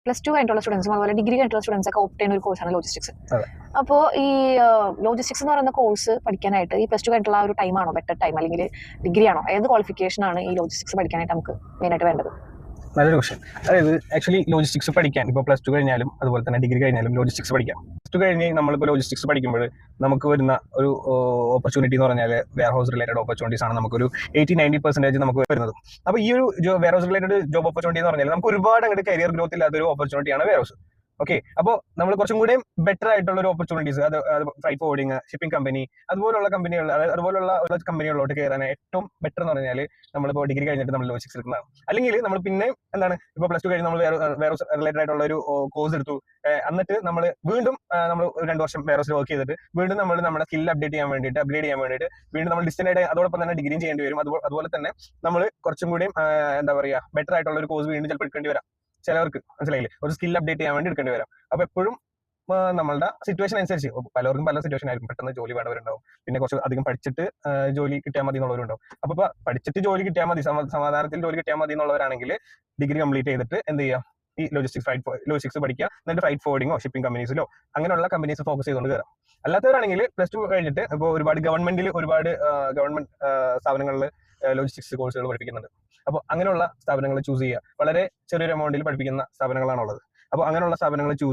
+2 കഴിഞ്ഞിട്ടുള്ള സ്റ്റുഡൻസും അതുപോലെ ഡിഗ്രി കഴിഞ്ഞിട്ടുള്ള സ്റ്റുഡൻസ് ഒക്കെ ഓപ്റ്റ് ചെയ്യുന്ന ഒരു കോഴ്സാണ് ലോജിസ്റ്റിക്സ്. അപ്പോൾ ഈ ലോജിസ്റ്റിക്സ് എന്ന് പറയുന്ന കോഴ്സ് പഠിക്കാനായിട്ട് ഈ +2 കഴിഞ്ഞിട്ടുള്ള ഒരു ടൈമാണോ ബെറ്റർ ടൈം, അല്ലെങ്കിൽ ഡിഗ്രി ആണോ? ഏത് ക്വാളിഫിക്കേഷൻ ആണ് ഈ ലോജിസ്റ്റിക്സ് പഠിക്കാനായിട്ട് നമുക്ക് മെയിനായിട്ട് വേണ്ടത്? നല്ലൊരു ക്വസ്റ്റ്യൻ. അതായത് ആക്ച്വലി ലോജിസ്റ്റിക്സ് പഠിക്കാൻ ഇപ്പോൾ +2 കഴിഞ്ഞാലും അതുപോലെ തന്നെ ഡിഗ്രി കഴിഞ്ഞാലും ലോജിസ്റ്റിക്സ് പഠിക്കാം. +2 കഴിഞ്ഞ് നമ്മളിപ്പോൾ ലോജിസ്റ്റിക്സ് പഠിക്കുമ്പോൾ നമുക്ക് വരുന്ന ഒരു ഓപ്പർച്യൂണിറ്റി എന്ന് പറഞ്ഞാൽ വെയർ ഹൗസ് റിലേറ്റഡ് ഓപ്പർച്യൂണിറ്റീസ് ആണ് നമുക്കൊരു 80-90% നമുക്ക് വരുന്നത്. അപ്പോൾ ഈ ഒരു warehouse related job opportunity എന്ന് പറഞ്ഞാൽ നമുക്ക് ഒരുപാട് അങ്ങോട്ട് കരിയർ ഗ്രോത്ത് ഇല്ലാത്തൊരു ഓപ്പർച്യൂണിറ്റിയാണ് വെയർ ഹൗസ്. ഓക്കെ, അപ്പോൾ നമ്മൾ കുറച്ചും കൂടി ബെറ്റർ ആയിട്ടുള്ള ഒരു ഓപ്പർച്യൂണിറ്റീസ്, അത് ഫ്രൈറ്റ് ഫോർവേഡിങ്, ഷിപ്പിംഗ് കമ്പനി, അതുപോലുള്ള കമ്പനികൾ, അതുപോലുള്ള കമ്പനികളിലോട്ട് കയറാൻ ഏറ്റവും ബെറ്റർ എന്ന് പറഞ്ഞാൽ നമ്മളിപ്പോൾ ഡിഗ്രി കഴിഞ്ഞിട്ട് നമ്മൾ ലോജിസ്റ്റിക്സ് എടുക്കുന്നതാണ്. അല്ലെങ്കിൽ നമ്മൾ പിന്നെ എന്താണ് ഇപ്പോൾ +2 കഴിഞ്ഞ് നമ്മൾ വേറെ റിലേറ്റഡ് ആയിട്ടുള്ള ഒരു കോഴ്സ് എടുത്തു, എന്നിട്ട് നമ്മൾ വീണ്ടും നമ്മൾ 2 വർഷം വേറെ വർക്ക് ചെയ്തിട്ട് വീണ്ടും നമ്മൾ നമ്മുടെ സ്കിൽ അപ്ഡേറ്റ് ചെയ്യാൻ വേണ്ടിയിട്ട് വീണ്ടും നമ്മൾ ഡിസ്റ്റന്റ് ആയിട്ട് അതോടൊപ്പം തന്നെ ഡിഗ്രിയും ചെയ്യേണ്ടി വരും. അതുപോലെ തന്നെ നമ്മൾ കുറച്ചും കൂടി എന്താ പറയുക ബെറ്റർ ആയിട്ടുള്ള ഒരു കോഴ്സ് വീണ്ടും ചിലപ്പോൾ എടുക്കേണ്ടി വരാം. ചിലവർക്ക് മനസ്സിലായില്ലേ, ഒരു സ്കിൽ അപ്ഡേറ്റ് ചെയ്യാൻ വേണ്ടി എടുക്കേണ്ടി വരാം. അപ്പോൾ എപ്പോഴും നമ്മളുടെ സിറ്റുവേഷൻ അനുസരിച്ച് പലർക്കും പല സിറ്റുവേഷൻ ആയിരിക്കും. പെട്ടെന്ന് ജോലി വേണ്ടവരുണ്ടാവും, പിന്നെ കുറച്ച് അധികം പഠിച്ചിട്ട് ജോലി കിട്ടിയാൽ മതി എന്നുള്ളവരുണ്ടാവും. അപ്പോൾ പഠിച്ചിട്ട് ജോലി കിട്ടിയാൽ മതി, സമാധാനത്തിൽ ജോലി കിട്ടിയാൽ മതി എന്നുള്ളവരാണെങ്കിൽ ഡിഗ്രി കംപ്ലീറ്റ് ചെയ്തിട്ട് എന്ത് ചെയ്യാം, ഈ ലോജിസ്റ്റിക്സ് പഠിക്കുക, എന്നിട്ട് ഫ്രൈറ്റ് ഫോർവേഡിങ്ങോ ഷിപ്പിംഗ് കമ്പനീസിലോ അങ്ങനെയുള്ള കമ്പനീസ് ഫോക്കസ് ചെയ്തുകൊണ്ട് കയറാം. അല്ലാത്തവരാണെങ്കിൽ +2 കഴിഞ്ഞിട്ട് ഇപ്പോൾ ഒരുപാട് ഗവൺമെന്റ് സ്ഥാപനങ്ങളിൽ ലോജിസ്റ്റിക്സ് കോഴ്സുകൾ പഠിപ്പിക്കുന്നുണ്ട്. അപ്പോൾ അങ്ങനെയുള്ള സ്ഥാപനങ്ങൾ ചൂസ് ചെയ്യുക. വളരെ ചെറിയൊരു എമൗണ്ടിൽ പഠിപ്പിക്കുന്ന സ്ഥാപനങ്ങളാണുള്ളത്. അപ്പോൾ അങ്ങനെയുള്ള സ്ഥാപനങ്ങൾ ചൂസ്